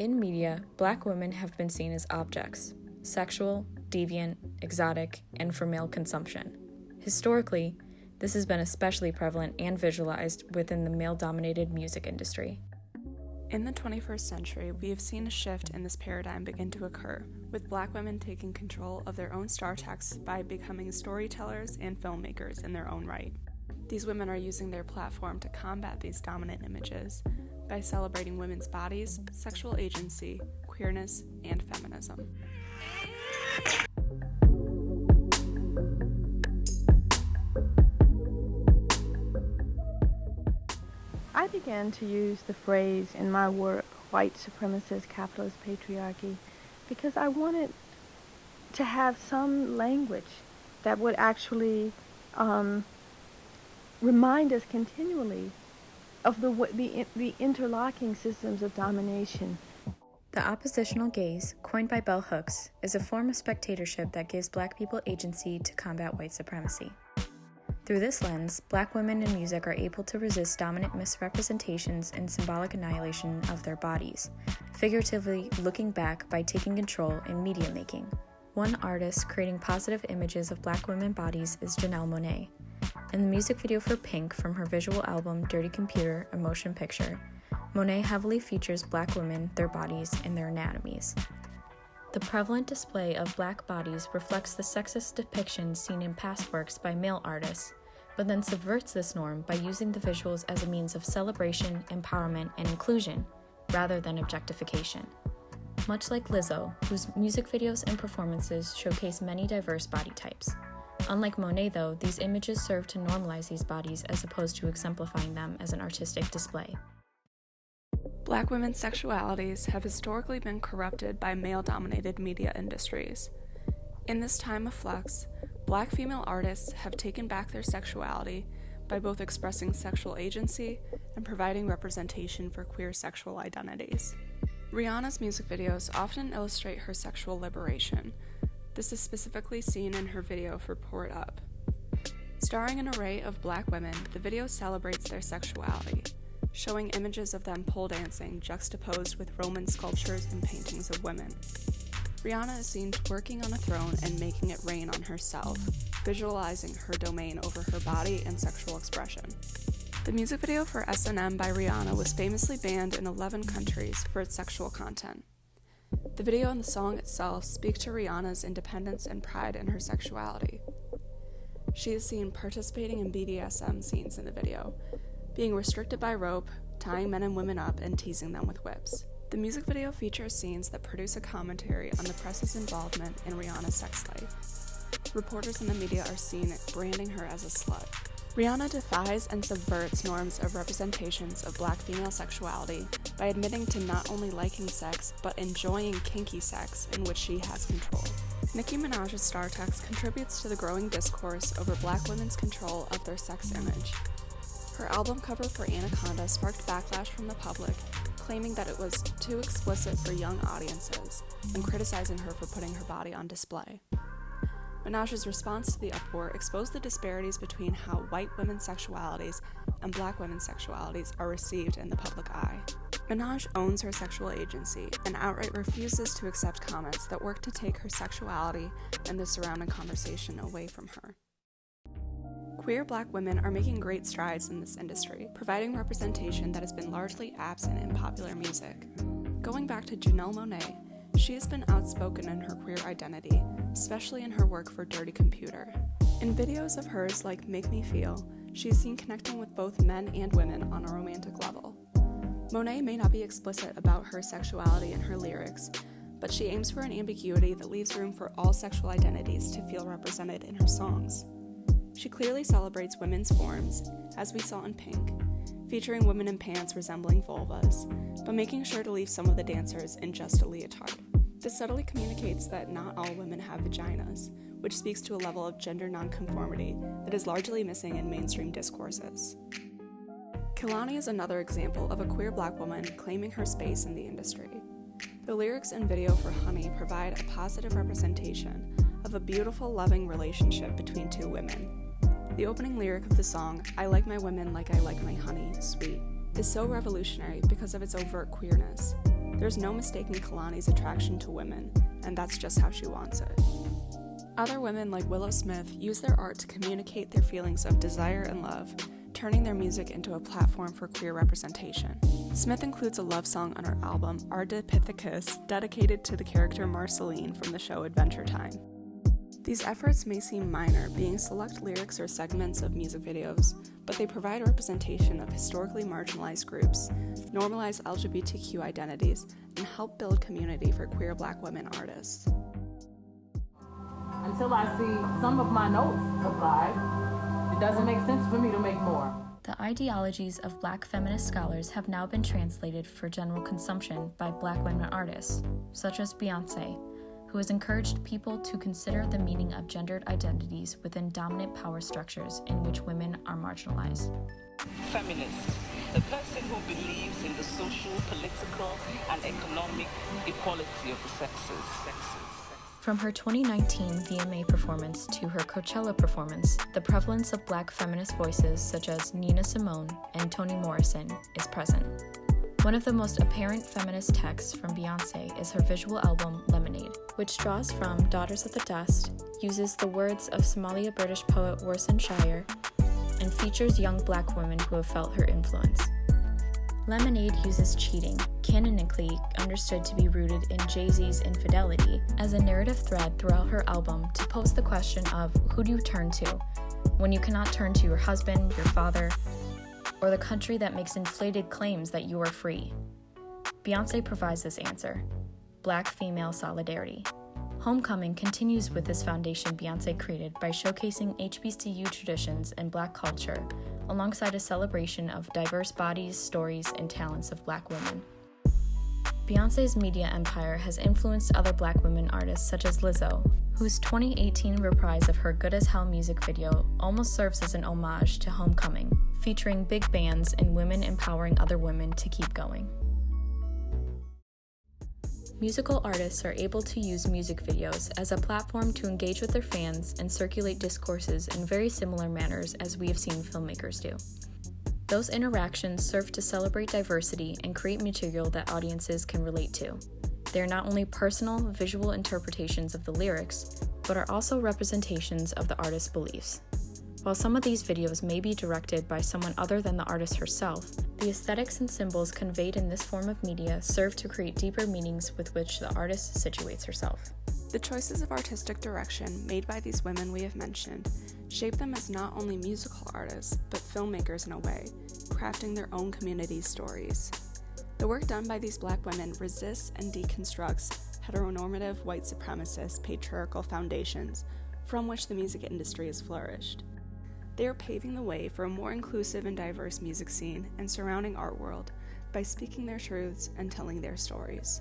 In media, Black women have been seen as objects, sexual, deviant, exotic, and for male consumption. Historically, this has been especially prevalent and visualized within the male-dominated music industry. In the 21st century, we have seen a shift in this paradigm begin to occur, with Black women taking control of their own star texts by becoming storytellers and filmmakers in their own right. These women are using their platform to combat these dominant images by celebrating women's bodies, sexual agency, queerness, and feminism. I began to use the phrase in my work, white supremacist capitalist patriarchy, because I wanted to have some language that would actually remind us continually of the interlocking systems of domination. The oppositional gaze, coined by bell hooks, is a form of spectatorship that gives Black people agency to combat white supremacy. Through this lens, Black women in music are able to resist dominant misrepresentations and symbolic annihilation of their bodies, figuratively looking back by taking control in media making. One artist creating positive images of Black women bodies is Janelle Monáe. In the music video for Pink from her visual album Dirty Computer, a motion picture, Monáe heavily features Black women, their bodies, and their anatomies. The prevalent display of Black bodies reflects the sexist depictions seen in past works by male artists, but then subverts this norm by using the visuals as a means of celebration, empowerment, and inclusion, rather than objectification. Much like Lizzo, whose music videos and performances showcase many diverse body types. Unlike Monáe, though, these images serve to normalize these bodies as opposed to exemplifying them as an artistic display. Black women's sexualities have historically been corrupted by male-dominated media industries. In this time of flux, Black female artists have taken back their sexuality by both expressing sexual agency and providing representation for queer sexual identities. Rihanna's music videos often illustrate her sexual liberation. This is specifically seen in her video for Pour It Up. Starring an array of Black women, the video celebrates their sexuality, showing images of them pole dancing juxtaposed with Roman sculptures and paintings of women. Rihanna is seen twerking on a throne and making it rain on herself, visualizing her domain over her body and sexual expression. The music video for S&M by Rihanna was famously banned in 11 countries for its sexual content. The video and the song itself speak to Rihanna's independence and pride in her sexuality. She is seen participating in BDSM scenes in the video, being restricted by rope, tying men and women up, and teasing them with whips. The music video features scenes that produce a commentary on the press's involvement in Rihanna's sex life. Reporters in the media are seen branding her as a slut. Rihanna defies and subverts norms of representations of Black female sexuality by admitting to not only liking sex, but enjoying kinky sex in which she has control. Nicki Minaj's star text contributes to the growing discourse over Black women's control of their sex image. Her album cover for Anaconda sparked backlash from the public, claiming that it was too explicit for young audiences, and criticizing her for putting her body on display. Minaj's response to the uproar exposed the disparities between how white women's sexualities and Black women's sexualities are received in the public eye. Minaj owns her sexual agency and outright refuses to accept comments that work to take her sexuality and the surrounding conversation away from her. Queer Black women are making great strides in this industry, providing representation that has been largely absent in popular music. Going back to Janelle Monáe, she has been outspoken in her queer identity, especially in her work for Dirty Computer. In videos of hers like Make Me Feel, she is seen connecting with both men and women on a romantic level. Monáe may not be explicit about her sexuality in her lyrics, but she aims for an ambiguity that leaves room for all sexual identities to feel represented in her songs. She clearly celebrates women's forms, as we saw in Pink, featuring women in pants resembling vulvas, but making sure to leave some of the dancers in just a leotard. This subtly communicates that not all women have vaginas, which speaks to a level of gender nonconformity that is largely missing in mainstream discourses. Kehlani is another example of a queer Black woman claiming her space in the industry. The lyrics and video for Honey provide a positive representation of a beautiful, loving relationship between two women. The opening lyric of the song, I like my women like I like my honey, sweet, is so revolutionary because of its overt queerness. There's no mistaking Kalani's attraction to women, and that's just how she wants it. Other women like Willow Smith use their art to communicate their feelings of desire and love, turning their music into a platform for queer representation. Smith includes a love song on her album, Ardipithecus, dedicated to the character Marceline from the show Adventure Time. These efforts may seem minor, being select lyrics or segments of music videos, but they provide representation of historically marginalized groups, normalize LGBTQ identities, and help build community for queer Black women artists. Until I see some of my notes applied, it doesn't make sense for me to make more. The ideologies of Black feminist scholars have now been translated for general consumption by Black women artists, such as Beyoncé, who has encouraged people to consider the meaning of gendered identities within dominant power structures in which women are marginalized. Feminist, a person who believes in the social, political, and economic equality of the sexes. From her 2019 VMA performance to her Coachella performance, the prevalence of Black feminist voices such as Nina Simone and Toni Morrison is present. One of the most apparent feminist texts from Beyoncé is her visual album Lemonade, which draws from Daughters of the Dust, uses the words of Somalia-British poet Warsan Shire, and features young Black women who have felt her influence. Lemonade uses cheating, canonically understood to be rooted in Jay-Z's infidelity, as a narrative thread throughout her album to pose the question of who do you turn to when you cannot turn to your husband, your father, or the country that makes inflated claims that you are free. Beyoncé provides this answer: Black female solidarity. Homecoming continues with this foundation Beyoncé created by showcasing HBCU traditions and Black culture, alongside a celebration of diverse bodies, stories, and talents of Black women. Beyoncé's media empire has influenced other Black women artists such as Lizzo, whose 2018 reprise of her Good as Hell music video almost serves as an homage to Homecoming, featuring big bands and women empowering other women to keep going. Musical artists are able to use music videos as a platform to engage with their fans and circulate discourses in very similar manners as we have seen filmmakers do. Those interactions serve to celebrate diversity and create material that audiences can relate to. They are not only personal, visual interpretations of the lyrics, but are also representations of the artist's beliefs. While some of these videos may be directed by someone other than the artist herself, the aesthetics and symbols conveyed in this form of media serve to create deeper meanings with which the artist situates herself. The choices of artistic direction made by these women we have mentioned shape them as not only musical artists, but filmmakers in a way, crafting their own community stories. The work done by these Black women resists and deconstructs heteronormative, white supremacist, patriarchal foundations from which the music industry has flourished. They are paving the way for a more inclusive and diverse music scene and surrounding art world by speaking their truths and telling their stories.